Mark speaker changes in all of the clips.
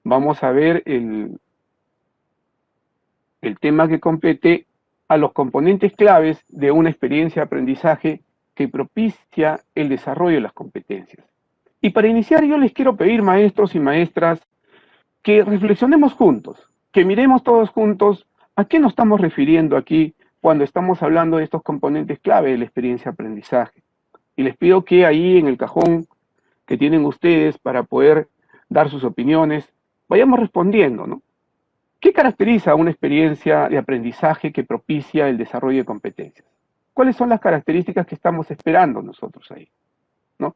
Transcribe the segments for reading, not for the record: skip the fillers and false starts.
Speaker 1: vamos a ver el tema que compete a los componentes claves de una experiencia de aprendizaje que propicia el desarrollo de las competencias. Y para iniciar yo les quiero pedir, maestros y maestras, que reflexionemos juntos, que miremos todos juntos a qué nos estamos refiriendo aquí cuando estamos hablando de estos componentes clave de la experiencia de aprendizaje. Y les pido que ahí en el cajón que tienen ustedes para poder dar sus opiniones, vayamos respondiendo, ¿no? ¿Qué caracteriza una experiencia de aprendizaje que propicia el desarrollo de competencias? ¿Cuáles son las características que estamos esperando nosotros ahí, ¿no?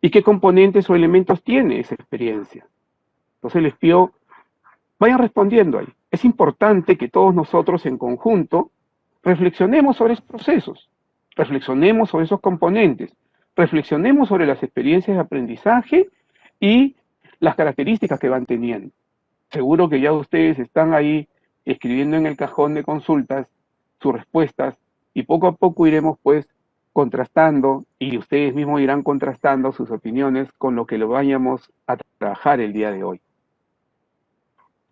Speaker 1: ¿Y qué componentes o elementos tiene esa experiencia? Entonces les pido, vayan respondiendo ahí. Es importante que todos nosotros en conjunto reflexionemos sobre esos procesos, reflexionemos sobre esos componentes, reflexionemos sobre las experiencias de aprendizaje y las características que van teniendo. Seguro que ya ustedes están ahí escribiendo en el cajón de consultas sus respuestas y poco a poco iremos pues contrastando y ustedes mismos irán contrastando sus opiniones con lo que lo vayamos a trabajar el día de hoy.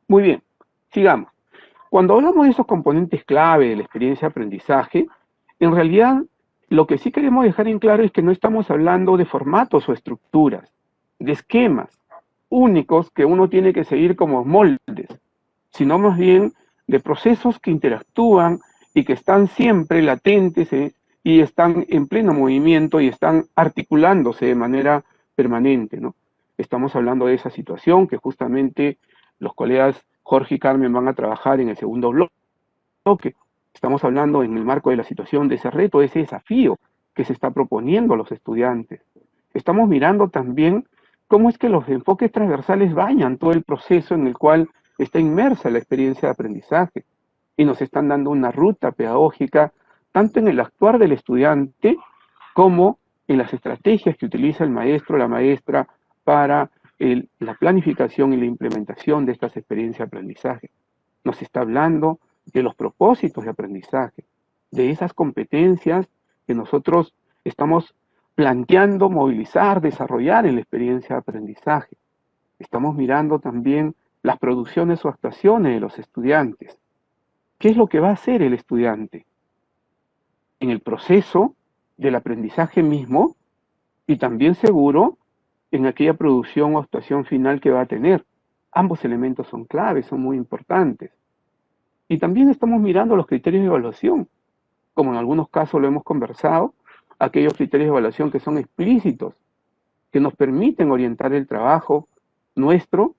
Speaker 1: Muy bien, sigamos. Cuando hablamos de esos componentes clave de la experiencia de aprendizaje, en realidad lo que sí queremos dejar en claro es que no estamos hablando de formatos o estructuras, de esquemas únicos que uno tiene que seguir como moldes, sino más bien de procesos que interactúan y que están siempre latentes y están en pleno movimiento y están articulándose de manera permanente, ¿no? Estamos hablando de esa situación que justamente los colegas Jorge y Carmen van a trabajar en el segundo bloque. Estamos hablando en el marco de la situación de ese reto, de ese desafío que se está proponiendo a los estudiantes. Estamos mirando también cómo es que los enfoques transversales bañan todo el proceso en el cual está inmersa la experiencia de aprendizaje y nos están dando una ruta pedagógica tanto en el actuar del estudiante como en las estrategias que utiliza el maestro o la maestra para la planificación y la implementación de estas experiencias de aprendizaje. Nos está hablando de los propósitos de aprendizaje, de esas competencias que nosotros estamos planteando movilizar, desarrollar en la experiencia de aprendizaje. Estamos mirando también las producciones o actuaciones de los estudiantes. ¿Qué es lo que va a hacer el estudiante en el proceso del aprendizaje mismo y también seguro en aquella producción o actuación final que va a tener? Ambos elementos son claves, son muy importantes. Y también estamos mirando los criterios de evaluación, como en algunos casos lo hemos conversado, aquellos criterios de evaluación que son explícitos, que nos permiten orientar el trabajo nuestro,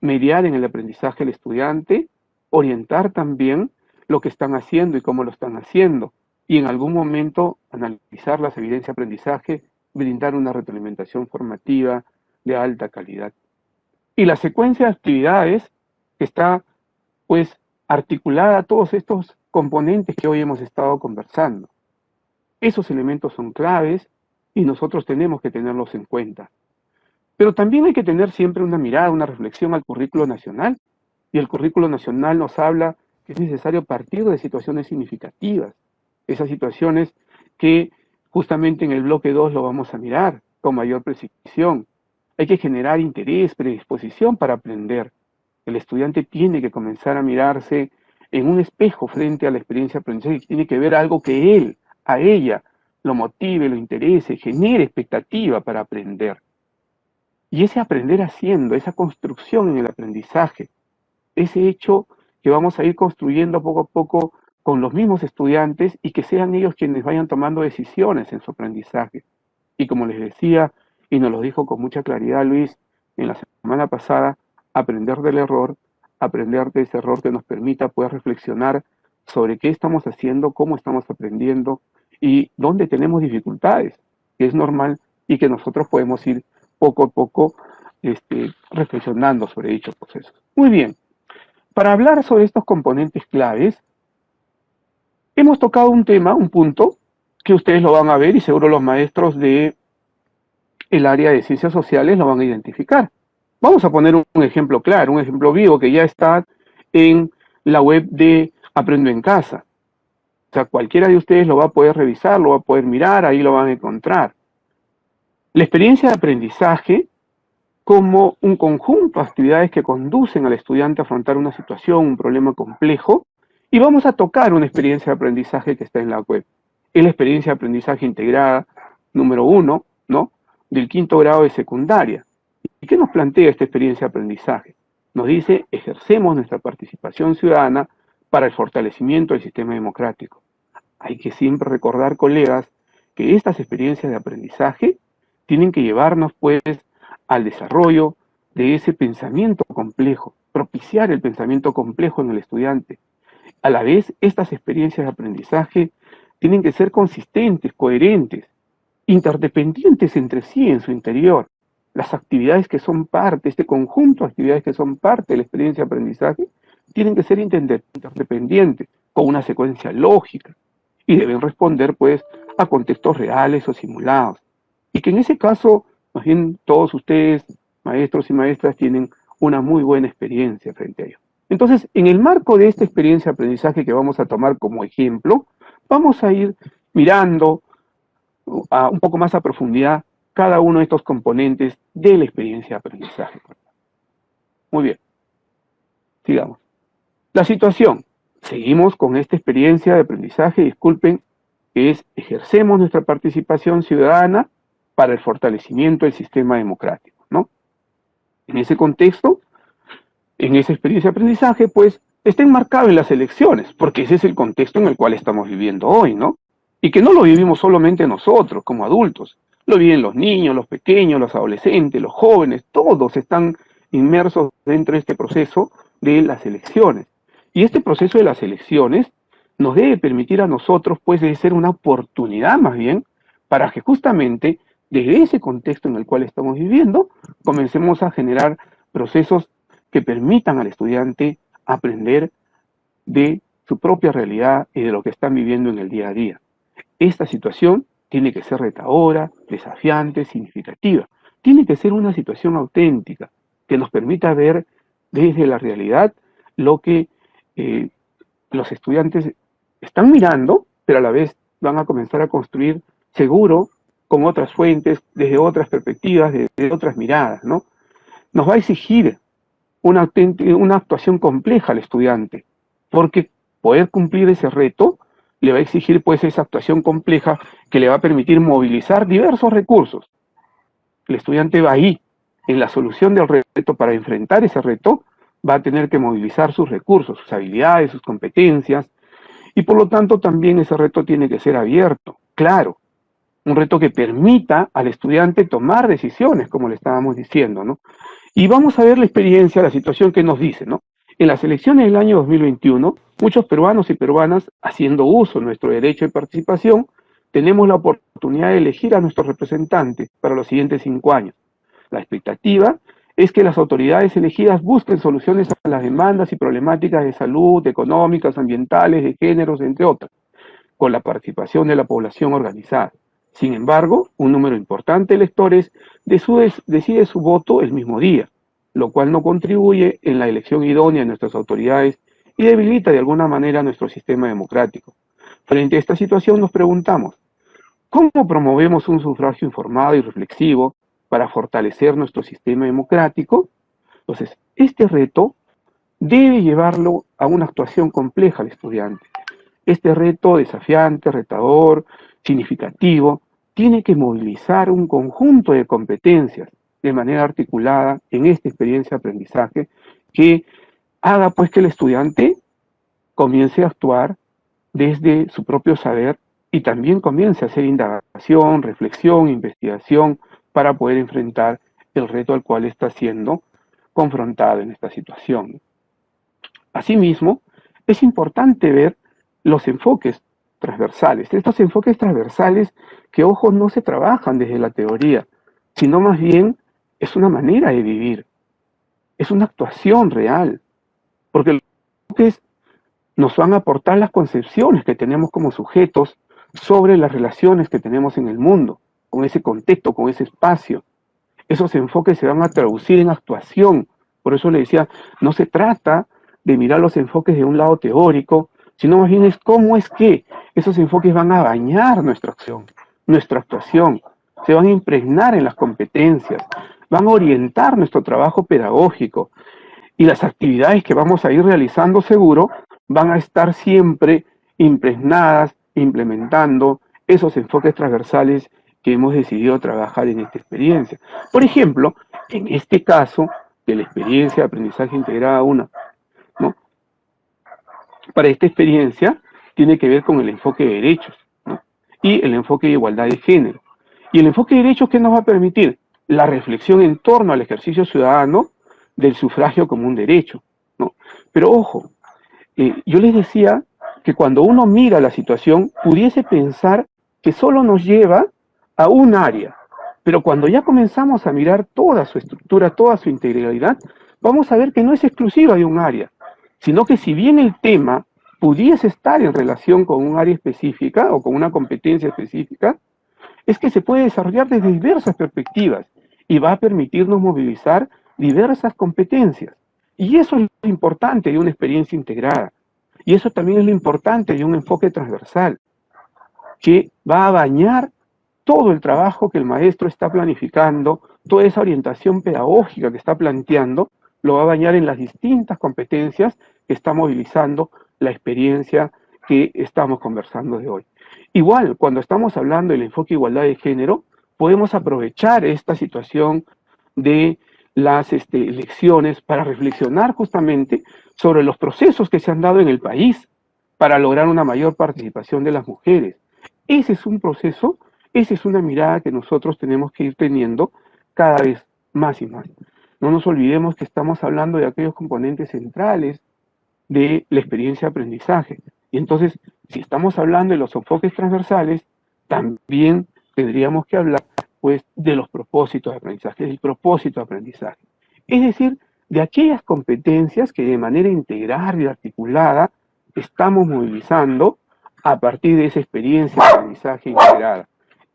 Speaker 1: mediar en el aprendizaje del estudiante, orientar también lo que están haciendo y cómo lo están haciendo, y en algún momento analizar las evidencias de aprendizaje, brindar una retroalimentación formativa de alta calidad. Y la secuencia de actividades está, pues, articulada a todos estos componentes que hoy hemos estado conversando. Esos elementos son claves y nosotros tenemos que tenerlos en cuenta. Pero también hay que tener siempre una mirada, una reflexión al currículo nacional. Y el currículo nacional nos habla que es necesario partir de situaciones significativas. Esas situaciones que justamente en el bloque 2 lo vamos a mirar con mayor precisión. Hay que generar interés, predisposición para aprender. El estudiante tiene que comenzar a mirarse en un espejo frente a la experiencia de aprendizaje, que tiene que ver algo que él, a ella, lo motive, lo interese, genere expectativa para aprender. Y ese aprender haciendo, esa construcción en el aprendizaje, ese hecho que vamos a ir construyendo poco a poco con los mismos estudiantes y que sean ellos quienes vayan tomando decisiones en su aprendizaje. Y como les decía, y nos lo dijo con mucha claridad Luis en la semana pasada, aprender del error, aprender de ese error que nos permita poder reflexionar sobre qué estamos haciendo, cómo estamos aprendiendo y dónde tenemos dificultades, que es normal y que nosotros podemos ir poco a poco reflexionando sobre dichos procesos. Muy bien, para hablar sobre estos componentes claves, hemos tocado un tema, un punto, que ustedes lo van a ver y seguro los maestros del área de ciencias sociales lo van a identificar. Vamos a poner un ejemplo claro, un ejemplo vivo que ya está en la web de Aprendo en Casa. O sea, cualquiera de ustedes lo va a poder revisar, lo va a poder mirar, ahí lo van a encontrar. La experiencia de aprendizaje como un conjunto de actividades que conducen al estudiante a afrontar una situación, un problema complejo, y vamos a tocar una experiencia de aprendizaje que está en la web. Es la experiencia de aprendizaje integrada número 1, ¿no?, del 5º grado de secundaria. ¿Y qué nos plantea esta experiencia de aprendizaje? Nos dice, ejercemos nuestra participación ciudadana para el fortalecimiento del sistema democrático. Hay que siempre recordar, colegas, que estas experiencias de aprendizaje tienen que llevarnos, pues, al desarrollo de ese pensamiento complejo, propiciar el pensamiento complejo en el estudiante. A la vez, estas experiencias de aprendizaje tienen que ser consistentes, coherentes, interdependientes entre sí en su interior. Las actividades que son parte, este conjunto de actividades que son parte de la experiencia de aprendizaje, tienen que ser interdependientes, con una secuencia lógica, y deben responder, pues, a contextos reales o simulados. Y que en ese caso, más bien, todos ustedes, maestros y maestras, tienen una muy buena experiencia frente a ello. Entonces, en el marco de esta experiencia de aprendizaje que vamos a tomar como ejemplo, vamos a ir mirando un poco más a profundidad cada uno de estos componentes de la experiencia de aprendizaje. Muy bien, sigamos. La situación. Seguimos con esta experiencia de aprendizaje, disculpen, que es ejercemos nuestra participación ciudadana para el fortalecimiento del sistema democrático, ¿no? En ese contexto, en esa experiencia de aprendizaje, pues, está enmarcado en las elecciones, porque ese es el contexto en el cual estamos viviendo hoy, ¿no? Y que no lo vivimos solamente nosotros, como adultos, lo viven los niños, los pequeños, los adolescentes, los jóvenes, todos están inmersos dentro de este proceso de las elecciones. Y este proceso de las elecciones nos debe permitir a nosotros, pues, de ser una oportunidad más bien, para que justamente desde ese contexto en el cual estamos viviendo, comencemos a generar procesos que permitan al estudiante aprender de su propia realidad y de lo que están viviendo en el día a día. Esta situación tiene que ser retadora, desafiante, significativa. Tiene que ser una situación auténtica, que nos permita ver desde la realidad lo que los estudiantes están mirando, pero a la vez van a comenzar a construir seguro, con otras fuentes, desde otras perspectivas, desde otras miradas, ¿no? Nos va a exigir una actuación compleja al estudiante, porque poder cumplir ese reto le va a exigir, pues, esa actuación compleja que le va a permitir movilizar diversos recursos. El estudiante va ahí, en la solución del reto, para enfrentar ese reto, va a tener que movilizar sus recursos, sus habilidades, sus competencias, y por lo tanto también ese reto tiene que ser abierto, claro, un reto que permita al estudiante tomar decisiones, como le estábamos diciendo, ¿no? Y vamos a ver la experiencia, la situación que nos dice, ¿no? En las elecciones del año 2021, muchos peruanos y peruanas, haciendo uso de nuestro derecho de participación, tenemos la oportunidad de elegir a nuestros representantes para los siguientes 5 años. La expectativa es que las autoridades elegidas busquen soluciones a las demandas y problemáticas de salud, económicas, ambientales, de géneros, entre otras, con la participación de la población organizada. Sin embargo, un número importante de electores decide su voto el mismo día, lo cual no contribuye en la elección idónea de nuestras autoridades y debilita de alguna manera nuestro sistema democrático. Frente a esta situación nos preguntamos, ¿cómo promovemos un sufragio informado y reflexivo para fortalecer nuestro sistema democrático? Entonces, este reto debe llevarlo a una actuación compleja al estudiante. Este reto desafiante, retador, significativo, tiene que movilizar un conjunto de competencias de manera articulada en esta experiencia de aprendizaje que haga, pues, que el estudiante comience a actuar desde su propio saber y también comience a hacer indagación, reflexión, investigación para poder enfrentar el reto al cual está siendo confrontado en esta situación. Asimismo, es importante ver los enfoques transversales. Estos enfoques transversales que, ojo, no se trabajan desde la teoría, sino más bien es una manera de vivir, es una actuación real, porque los enfoques nos van a aportar las concepciones que tenemos como sujetos sobre las relaciones que tenemos en el mundo, con ese contexto, con ese espacio. Esos enfoques se van a traducir en actuación. Por eso le decía, no se trata de mirar los enfoques de un lado teórico, sino más bien es cómo es que esos enfoques van a bañar nuestra acción, nuestra actuación, se van a impregnar en las competencias, van a orientar nuestro trabajo pedagógico y las actividades que vamos a ir realizando seguro van a estar siempre impregnadas, implementando esos enfoques transversales que hemos decidido trabajar en esta experiencia. Por ejemplo, en este caso de la experiencia de aprendizaje integrada 1, ¿no? Para esta experiencia tiene que ver con el enfoque de derechos, ¿no? Y el enfoque de igualdad de género. Y el enfoque de derechos, ¿qué nos va a permitir? La reflexión en torno al ejercicio ciudadano del sufragio como un derecho, ¿no? Pero ojo, yo les decía que cuando uno mira la situación, pudiese pensar que solo nos lleva a un área, pero cuando ya comenzamos a mirar toda su estructura, toda su integralidad, vamos a ver que no es exclusiva de un área, sino que si bien el tema pudiese estar en relación con un área específica o con una competencia específica, es que se puede desarrollar desde diversas perspectivas y va a permitirnos movilizar diversas competencias. Y eso es lo importante de una experiencia integrada. Y eso también es lo importante de un enfoque transversal, que va a bañar todo el trabajo que el maestro está planificando, toda esa orientación pedagógica que está planteando, lo va a bañar en las distintas competencias que está movilizando la experiencia que estamos conversando de hoy. Igual, cuando estamos hablando del enfoque de igualdad de género, podemos aprovechar esta situación de las elecciones para reflexionar justamente sobre los procesos que se han dado en el país para lograr una mayor participación de las mujeres. Ese es un proceso, esa es una mirada que nosotros tenemos que ir teniendo cada vez más y más. No nos olvidemos que estamos hablando de aquellos componentes centrales de la experiencia de aprendizaje. Y entonces, si estamos hablando de los enfoques transversales, también tendríamos que hablar, pues, de los propósitos de aprendizaje, del propósito de aprendizaje. Es decir, de aquellas competencias que de manera integral y articulada estamos movilizando a partir de esa experiencia de aprendizaje integrada.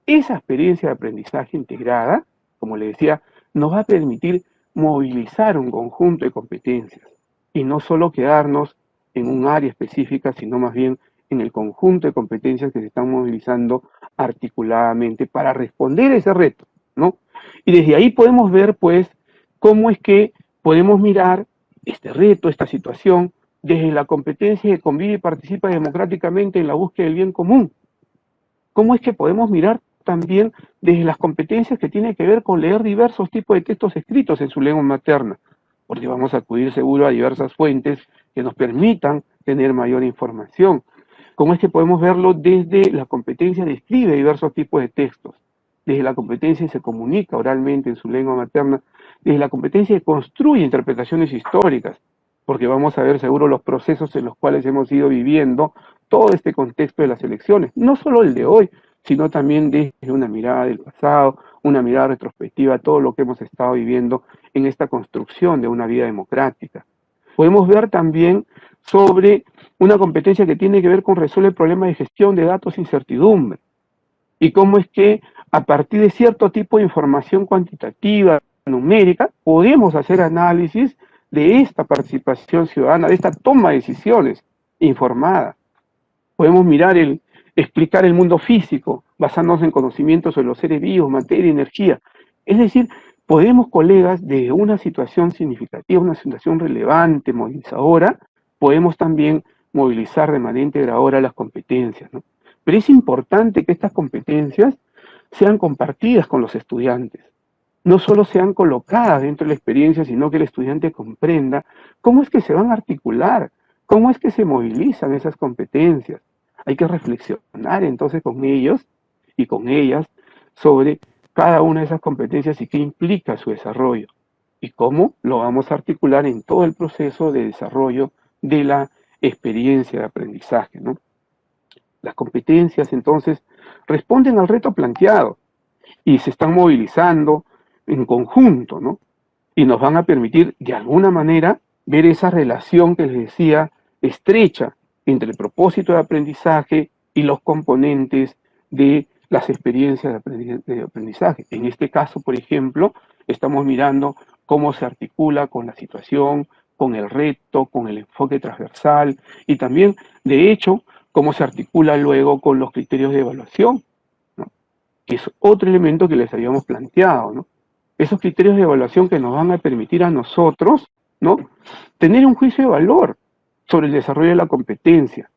Speaker 1: Esa experiencia de aprendizaje integrada, como le decía, nos va a permitir movilizar un conjunto de competencias y no solo quedarnos en un área específica, sino más bien en el conjunto de competencias que se están movilizando articuladamente para responder a ese reto, ¿no? Y desde ahí podemos ver, pues, cómo es que podemos mirar este reto, esta situación, desde la competencia que convive y participa democráticamente en la búsqueda del bien común. ¿Cómo es que podemos mirar también desde las competencias que tienen que ver con leer diversos tipos de textos escritos en su lengua materna? Porque vamos a acudir seguro a diversas fuentes que nos permitan tener mayor información. ¿Cómo es que podemos verlo desde la competencia de escribe diversos tipos de textos? Desde la competencia se comunica oralmente en su lengua materna, desde la competencia que construye interpretaciones históricas, porque vamos a ver seguro los procesos en los cuales hemos ido viviendo todo este contexto de las elecciones, no solo el de hoy, sino también desde una mirada del pasado, una mirada retrospectiva, todo lo que hemos estado viviendo en esta construcción de una vida democrática. Podemos ver también sobre una competencia que tiene que ver con resolver el problema de gestión de datos e incertidumbre, y cómo es que a partir de cierto tipo de información cuantitativa, numérica, podemos hacer análisis de esta participación ciudadana, de esta toma de decisiones informada. Podemos mirar explicar el mundo físico, basándonos en conocimientos sobre los seres vivos, materia, energía. Es decir, podemos, colegas, de una situación significativa, una situación relevante, movilizadora, podemos también movilizar de manera integradora las competencias, ¿no? Pero es importante que estas competencias sean compartidas con los estudiantes, no solo sean colocadas dentro de la experiencia, sino que el estudiante comprenda cómo es que se van a articular, cómo es que se movilizan esas competencias. Hay que reflexionar entonces con ellos y con ellas sobre cada una de esas competencias y qué implica su desarrollo y cómo lo vamos a articular en todo el proceso de desarrollo de la experiencia de aprendizaje, ¿no? Las competencias entonces responden al reto planteado y se están movilizando en conjunto, ¿no? Y nos van a permitir de alguna manera ver esa relación que les decía estrecha entre el propósito de aprendizaje y los componentes de las experiencias de aprendizaje. En este caso, por ejemplo, estamos mirando cómo se articula con la situación, con el reto, con el enfoque transversal y también, de hecho, cómo se articula luego con los criterios de evaluación, ¿no? Que es otro elemento que les habíamos planteado, ¿no? Esos criterios de evaluación que nos van a permitir a nosotros, ¿no?, tener un juicio de valor sobre el desarrollo de la competencia,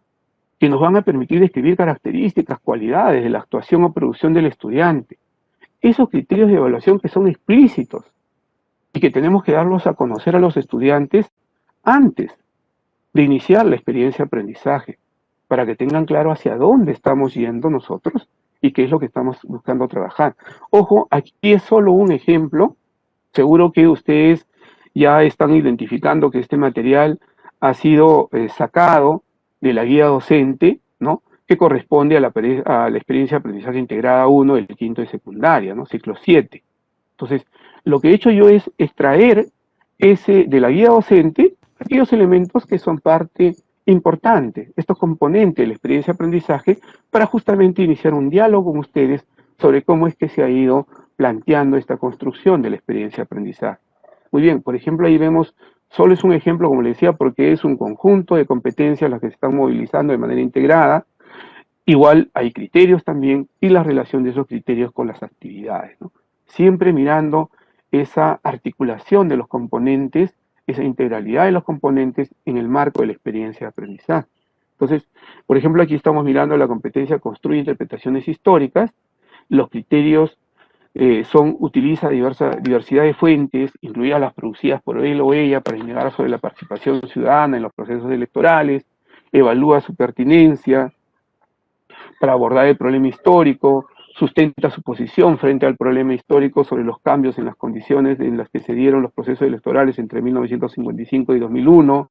Speaker 1: que nos van a permitir describir características, cualidades de la actuación o producción del estudiante. Esos criterios de evaluación que son explícitos y que tenemos que darlos a conocer a los estudiantes antes de iniciar la experiencia de aprendizaje, para que tengan claro hacia dónde estamos yendo nosotros y qué es lo que estamos buscando trabajar. Ojo, aquí es solo un ejemplo. Seguro que ustedes ya están identificando que este material ha sido sacado de la guía docente, ¿no?, que corresponde a la experiencia de aprendizaje integrada 1 del quinto de secundaria, ¿no?, ciclo 7. Entonces, lo que he hecho yo es extraer de la guía docente aquellos elementos que son parte importante, estos componentes de la experiencia de aprendizaje, para justamente iniciar un diálogo con ustedes sobre cómo es que se ha ido planteando esta construcción de la experiencia de aprendizaje. Muy bien, por ejemplo, ahí vemos, solo es un ejemplo, como les decía, porque es un conjunto de competencias las que se están movilizando de manera integrada. Igual hay criterios también y la relación de esos criterios con las actividades, ¿no? Siempre mirando esa articulación de los componentes, esa integralidad de los componentes en el marco de la experiencia de aprendizaje. Entonces, por ejemplo, aquí estamos mirando la competencia construye interpretaciones históricas. Los criterios utiliza diversidad de fuentes, incluidas las producidas por él o ella, para indagar sobre la participación ciudadana en los procesos electorales, evalúa su pertinencia para abordar el problema histórico, sustenta su posición frente al problema histórico sobre los cambios en las condiciones en las que se dieron los procesos electorales entre 1955 y 2001,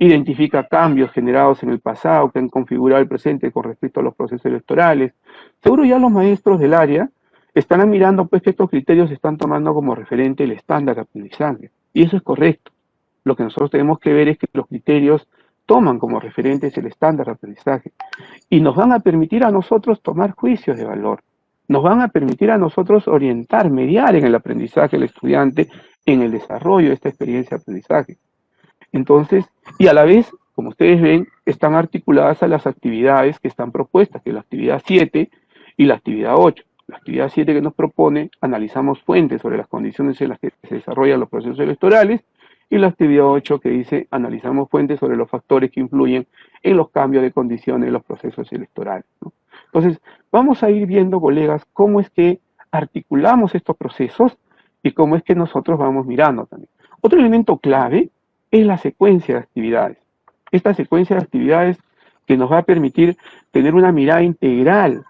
Speaker 1: identifica cambios generados en el pasado que han configurado el presente con respecto a los procesos electorales. Seguro ya los maestros del área estarán mirando pues que estos criterios se están tomando como referente el estándar de aprendizaje, y eso es correcto. Lo que nosotros tenemos que ver es que los criterios toman como referentes el estándar de aprendizaje y nos van a permitir a nosotros tomar juicios de valor, nos van a permitir a nosotros orientar, mediar en el aprendizaje del estudiante, en el desarrollo de esta experiencia de aprendizaje. Entonces, y a la vez, como ustedes ven, están articuladas a las actividades que están propuestas, que es la actividad 7 y la actividad 8. La actividad 7 que nos propone, analizamos fuentes sobre las condiciones en las que se desarrollan los procesos electorales, y la actividad 8 que dice, analizamos fuentes sobre los factores que influyen en los cambios de condiciones de los procesos electorales, ¿no? Entonces, vamos a ir viendo, colegas, cómo es que articulamos estos procesos y cómo es que nosotros vamos mirando también. Otro elemento clave es la secuencia de actividades. Esta secuencia de actividades que nos va a permitir tener una mirada integral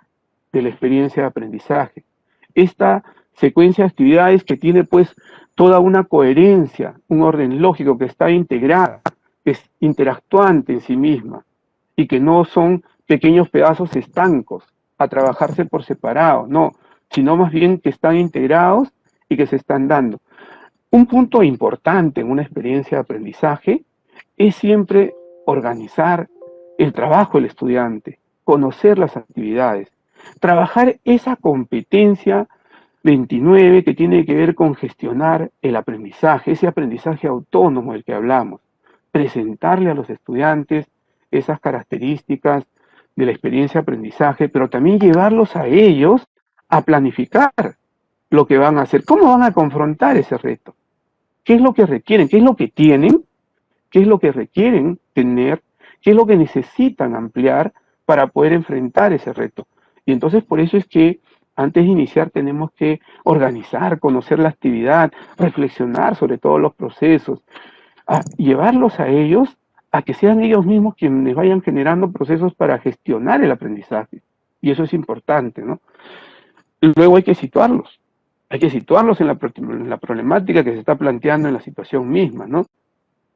Speaker 1: de la experiencia de aprendizaje. Esta secuencia de actividades que tiene pues toda una coherencia, un orden lógico, que está integrada, que es interactuante en sí misma y que no son pequeños pedazos estancos a trabajarse por separado, no, sino más bien que están integrados y que se están dando. Un punto importante en una experiencia de aprendizaje es siempre organizar el trabajo del estudiante, conocer las actividades, trabajar esa competencia 29 que tiene que ver con gestionar el aprendizaje, ese aprendizaje autónomo del que hablamos, presentarle a los estudiantes esas características de la experiencia de aprendizaje, pero también llevarlos a ellos a planificar lo que van a hacer, cómo van a confrontar ese reto, qué es lo que requieren, qué es lo que tienen, qué es lo que requieren tener, qué es lo que necesitan ampliar para poder enfrentar ese reto. Y entonces por eso es que antes de iniciar tenemos que organizar, conocer la actividad, reflexionar sobre todos los procesos, llevarlos a ellos a que sean ellos mismos quienes vayan generando procesos para gestionar el aprendizaje. Y eso es importante, ¿no? Y luego hay que situarlos en la problemática que se está planteando en la situación misma, ¿no?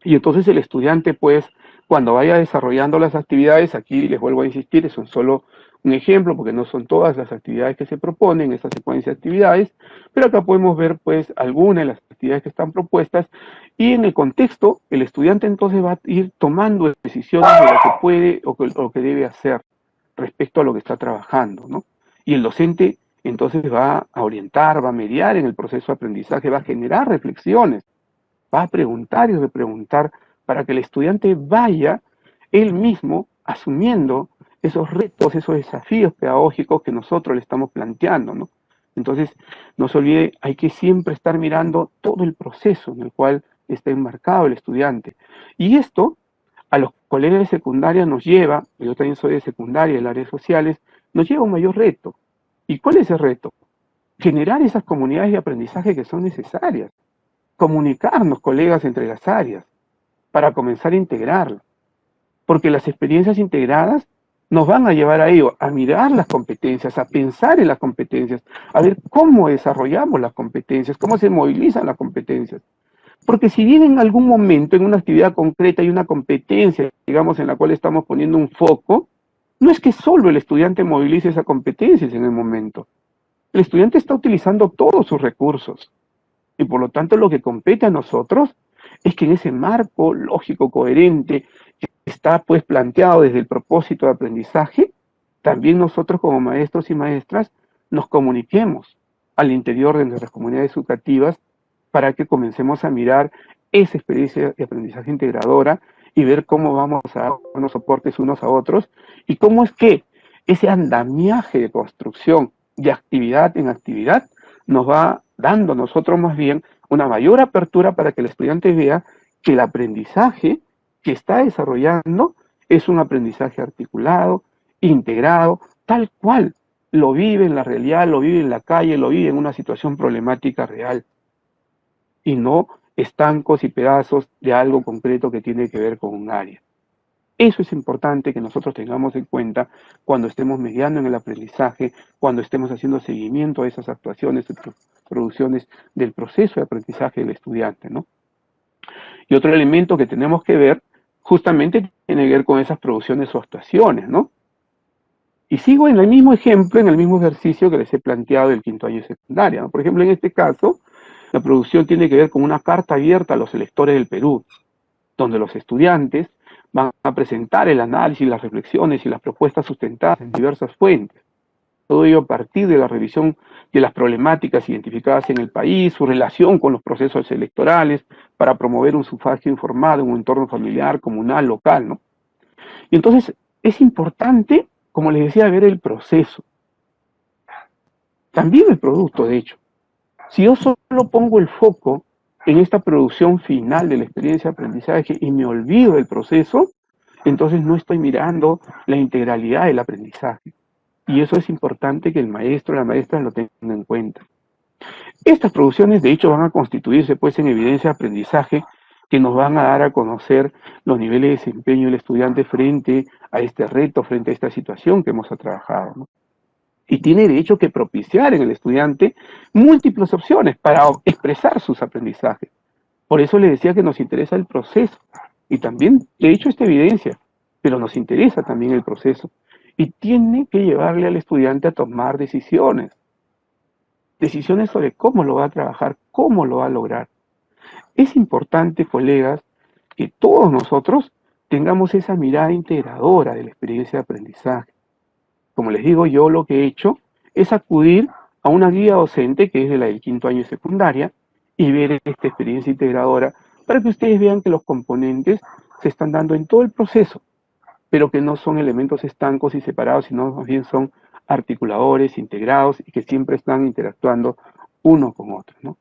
Speaker 1: Y entonces el estudiante, pues, cuando vaya desarrollando las actividades, aquí les vuelvo a insistir, es solo un ejemplo, porque no son todas las actividades que se proponen, esa secuencia de actividades, pero acá podemos ver, pues, algunas de las actividades que están propuestas, y en el contexto, el estudiante entonces va a ir tomando decisiones de lo que puede o lo que debe hacer respecto a lo que está trabajando, ¿no? Y el docente entonces va a orientar, va a mediar en el proceso de aprendizaje, va a generar reflexiones, va a preguntar y repreguntar para que el estudiante vaya él mismo asumiendo esos retos, esos desafíos pedagógicos que nosotros le estamos planteando, ¿no? Entonces, no se olvide, hay que siempre estar mirando todo el proceso en el cual está enmarcado el estudiante. Y esto a los colegas de secundaria nos lleva, yo también soy de secundaria, del área de sociales, nos lleva a un mayor reto. ¿Y cuál es el reto? Generar esas comunidades de aprendizaje que son necesarias, comunicarnos, colegas, entre las áreas, para comenzar a integrarlo. Porque las experiencias integradas nos van a llevar a ello, a mirar las competencias, a pensar en las competencias, a ver cómo desarrollamos las competencias, cómo se movilizan las competencias. Porque si bien en algún momento, en una actividad concreta, hay una competencia, digamos, en la cual estamos poniendo un foco, no es que solo el estudiante movilice esa competencia en el momento. El estudiante está utilizando todos sus recursos. Y por lo tanto, lo que compete a nosotros es que en ese marco lógico, coherente, que está pues planteado desde el propósito de aprendizaje, también nosotros como maestros y maestras nos comuniquemos al interior de nuestras comunidades educativas para que comencemos a mirar esa experiencia de aprendizaje integradora y ver cómo vamos a darnos soportes unos a otros y cómo es que ese andamiaje de construcción de actividad en actividad nos va dando a nosotros más bien una mayor apertura para que el estudiante vea que el aprendizaje que está desarrollando es un aprendizaje articulado, integrado, tal cual lo vive en la realidad, lo vive en la calle, lo vive en una situación problemática real y no estancos y pedazos de algo concreto que tiene que ver con un área. Eso es importante que nosotros tengamos en cuenta cuando estemos mediando en el aprendizaje, cuando estemos haciendo seguimiento a esas actuaciones, producciones del proceso de aprendizaje del estudiante, ¿no? Y otro elemento que tenemos que ver justamente tiene que ver con esas producciones o actuaciones, ¿no? Y sigo en el mismo ejemplo, en el mismo ejercicio que les he planteado del quinto año de secundaria, ¿no? Por ejemplo, en este caso, la producción tiene que ver con una carta abierta a los electores del Perú, donde los estudiantes van a presentar el análisis, las reflexiones y las propuestas sustentadas en diversas fuentes. Todo ello a partir de la revisión de las problemáticas identificadas en el país, su relación con los procesos electorales, para promover un sufragio informado en un entorno familiar, comunal, local, ¿no? Y entonces es importante, como les decía, ver el proceso, también el producto, de hecho. Si yo solo pongo el foco en esta producción final de la experiencia de aprendizaje y me olvido del proceso, entonces no estoy mirando la integralidad del aprendizaje. Y eso es importante que el maestro o la maestra lo tengan en cuenta. Estas producciones, de hecho, van a constituirse pues en evidencia de aprendizaje que nos van a dar a conocer los niveles de desempeño del estudiante frente a este reto, frente a esta situación que hemos trabajado, ¿no? Y tiene de hecho que propiciar en el estudiante múltiples opciones para expresar sus aprendizajes. Por eso le decía que nos interesa el proceso. Y también, de hecho, esta evidencia, pero nos interesa también el proceso. Y tiene que llevarle al estudiante a tomar decisiones. Decisiones sobre cómo lo va a trabajar, cómo lo va a lograr. Es importante, colegas, que todos nosotros tengamos esa mirada integradora de la experiencia de aprendizaje. Como les digo, yo lo que he hecho es acudir a una guía docente que es de la del quinto año de secundaria y ver esta experiencia integradora para que ustedes vean que los componentes se están dando en todo el proceso, pero que no son elementos estancos y separados, sino más bien son articuladores, integrados y que siempre están interactuando uno con otro, ¿no?